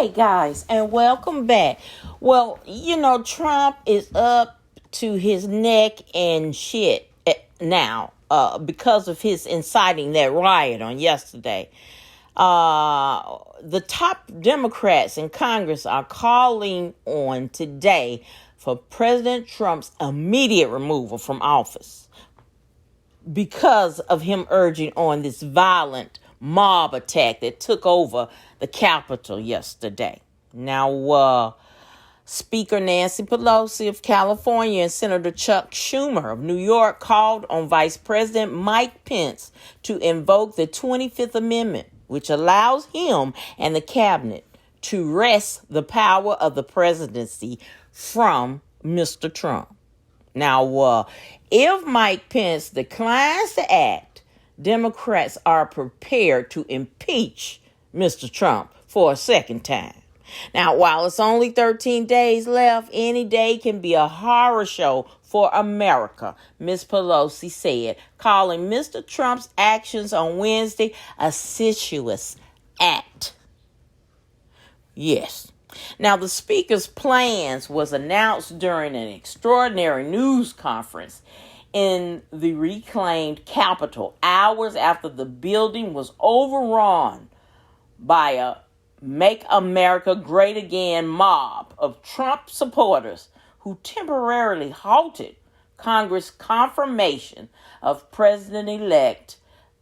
Hey guys, and welcome back. Well, Trump is up to his neck in shit now because of his inciting that riot on yesterday. The top Democrats in Congress are calling on today for President Trump's immediate removal from office because of him urging on this violent mob attack that took over the Capitol yesterday. Now, Speaker Nancy Pelosi of California and Senator Chuck Schumer of New York called on Vice President Mike Pence to invoke the 25th Amendment, which allows him and the cabinet to wrest the power of the presidency from Mr. Trump. Now, if Mike Pence declines to act, Democrats are prepared to impeach Mr. Trump for a second time. Now, while it's only 13 days left, any day can be a horror show for America, Ms. Pelosi said, calling Mr. Trump's actions on Wednesday a sensuous act. Yes. Now, the speaker's plans was announced during an extraordinary news conference in the reclaimed Capitol, hours after the building was overrun by a Make America Great Again mob of Trump supporters who temporarily halted Congress' confirmation of President-elect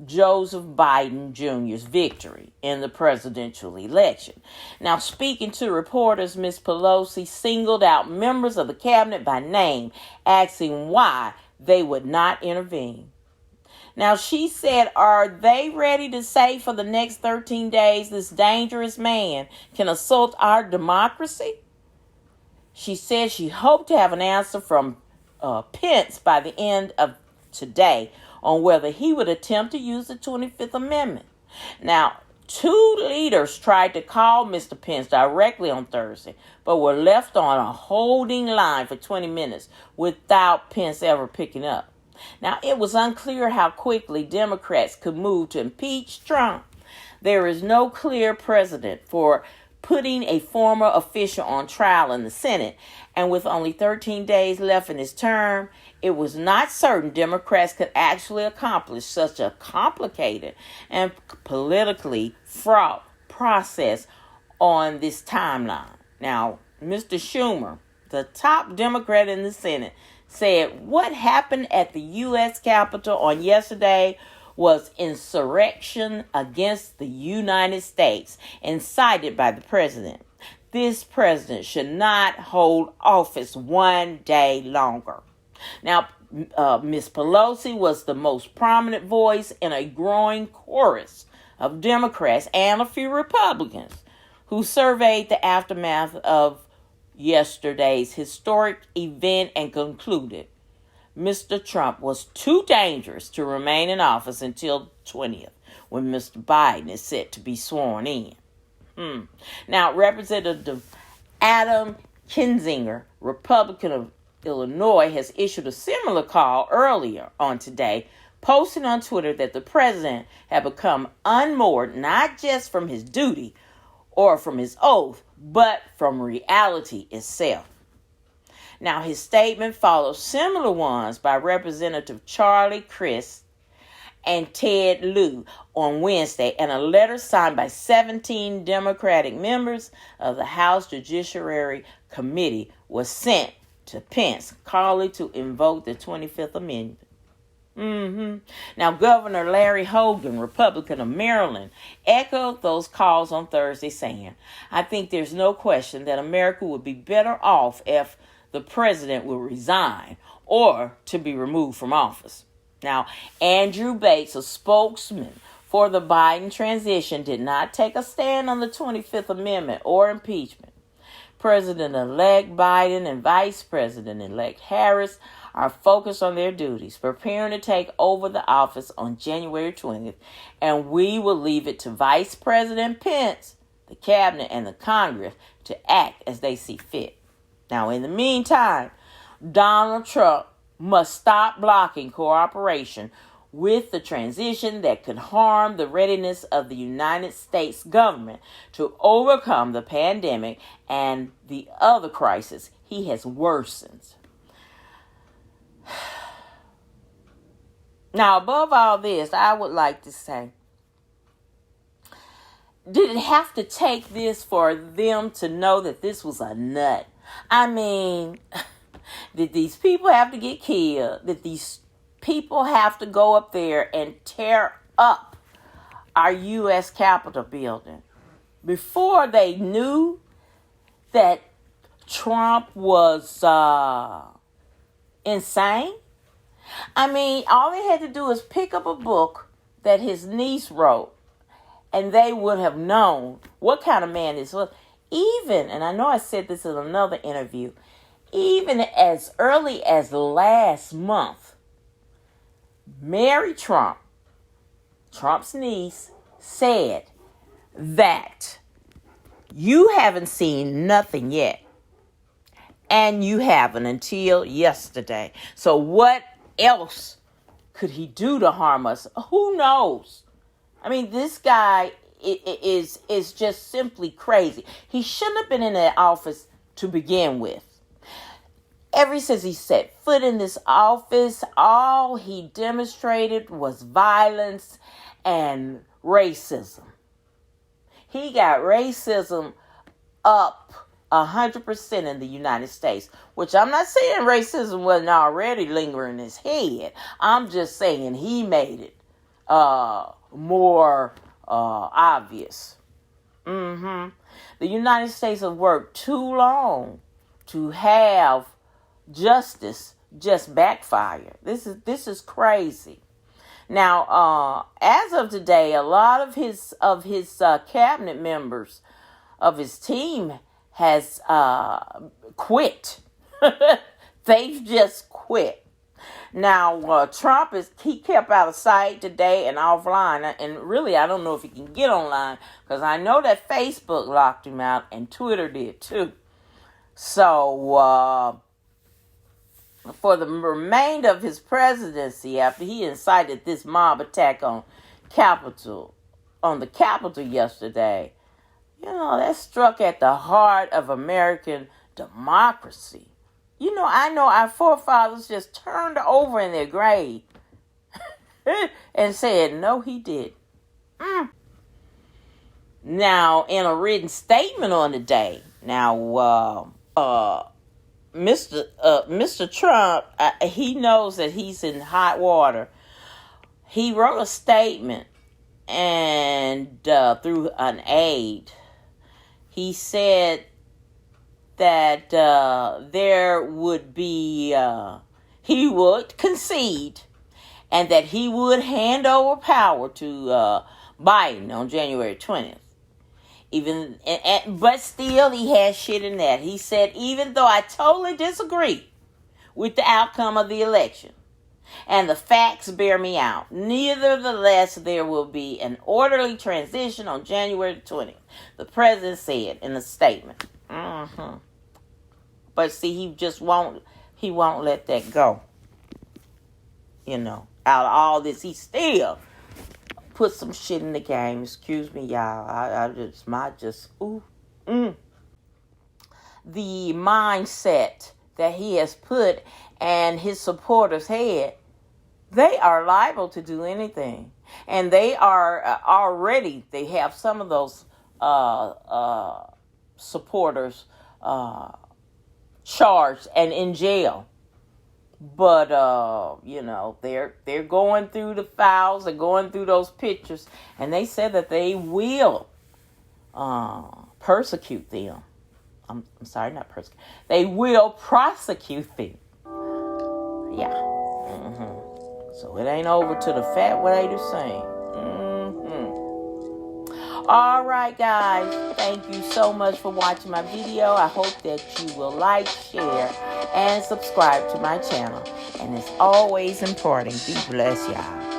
Joseph Biden Jr.'s victory in the presidential election. Now, speaking to reporters, Ms. Pelosi singled out members of the cabinet by name, asking why they would not intervene. Now, she said, are they ready to say for the next 13 days this dangerous man can assault our democracy? She said she hoped to have an answer from Pence by the end of today on whether he would attempt to use the 25th Amendment. Now, two leaders tried to call Mr. Pence directly on Thursday, but were left on a holding line for 20 minutes without Pence ever picking up. Now, it was unclear how quickly Democrats could move to impeach Trump. There is no clear precedent for putting a former official on trial in the Senate, and with only 13 days left in his term, it was not certain Democrats could actually accomplish such a complicated and politically fraught process on this timeline. Now, Mr. Schumer, the top Democrat in the Senate, said what happened at the U.S. Capitol on yesterday was insurrection against the United States incited by the president. This president should not hold office one day longer. Now, Ms. Pelosi was the most prominent voice in a growing chorus of Democrats and a few Republicans who surveyed the aftermath of yesterday's historic event and concluded Mr. Trump was too dangerous to remain in office until 20th, when Mr. Biden is set to be sworn in. Now, Representative Adam Kinzinger, Republican of Illinois, has issued a similar call earlier on today, posting on Twitter that the president had become unmoored not just from his duty or from his oath, but from reality itself. Now, his statement follows similar ones by Representative Charlie Crist and Ted Lieu on Wednesday, and a letter signed by 17 Democratic members of the House Judiciary Committee was sent to Pence, calling to invoke the 25th Amendment. Now, Governor Larry Hogan, Republican of Maryland, echoed those calls on Thursday, saying, I think there's no question that America would be better off if the president will resign or to be removed from office. Now, Andrew Bates, a spokesman for the Biden transition, did not take a stand on the 25th Amendment or impeachment. President-elect Biden and Vice President-elect Harris are focused on their duties, preparing to take over the office on January 20th, and we will leave it to Vice President Pence, the cabinet, and the Congress to act as they see fit. Now, in the meantime, Donald Trump must stop blocking cooperation with the transition that could harm the readiness of the United States government to overcome the pandemic and the other crisis he has worsened. Now, above all this, I would like to say, did it have to take this for them to know that this was a nut? I mean, did these people have to get killed? Did these people have to go up there and tear up our U.S. Capitol building before they knew that Trump was insane? I mean, all they had to do is pick up a book that his niece wrote, and they would have known what kind of man this was. Even, and I know I said this in another interview, even as early as last month, Mary Trump, Trump's niece, said that you haven't seen nothing yet. And you haven't until yesterday. So what else could he do to harm us? Who knows? I mean, this guy is just simply crazy. He shouldn't have been in that office to begin with. Ever since he set foot in this office, all he demonstrated was violence and racism. He got racism up 100% in the United States, which I'm not saying racism wasn't already lingering in his head. I'm just saying he made it more obvious. The United States have worked too long to have justice just backfire. This is crazy. Now, as of today, a lot of his cabinet members of his team has quit. They've just quit. Now, Trump he kept out of sight today and offline. And really, I don't know if he can get online because I know that Facebook locked him out and Twitter did too. So, for the remainder of his presidency, after he incited this mob attack on the Capitol yesterday, that struck at the heart of American democracy. I know our forefathers just turned over in their grave and said, no, he did. Now, in a written statement on the day, Mr. Trump, he knows that he's in hot water. He wrote a statement, and through an aide, he said that there would be, he would concede, and that he would hand over power to Biden on January 20th. But still, he has shit in that. He said, even though I totally disagree with the outcome of the election, and the facts bear me out, nevertheless, there will be an orderly transition on January 20th, the president said in a statement. But see, he won't let that go. Out of all this, he still put some shit in the game. Excuse me, y'all. The mindset that he has put and his supporters had, they are liable to do anything. And they are already, they have some of those supporters charged and in jail. But, they're going through the files, they're going through those pictures, and they said that they will persecute them. I'm sorry, not persecute. They will prosecute them. Yeah. So it ain't over till the fat lady sing. All right, guys. Thank you so much for watching my video. I hope that you will like, share, and subscribe to my channel. And it's always important. Be blessed, y'all.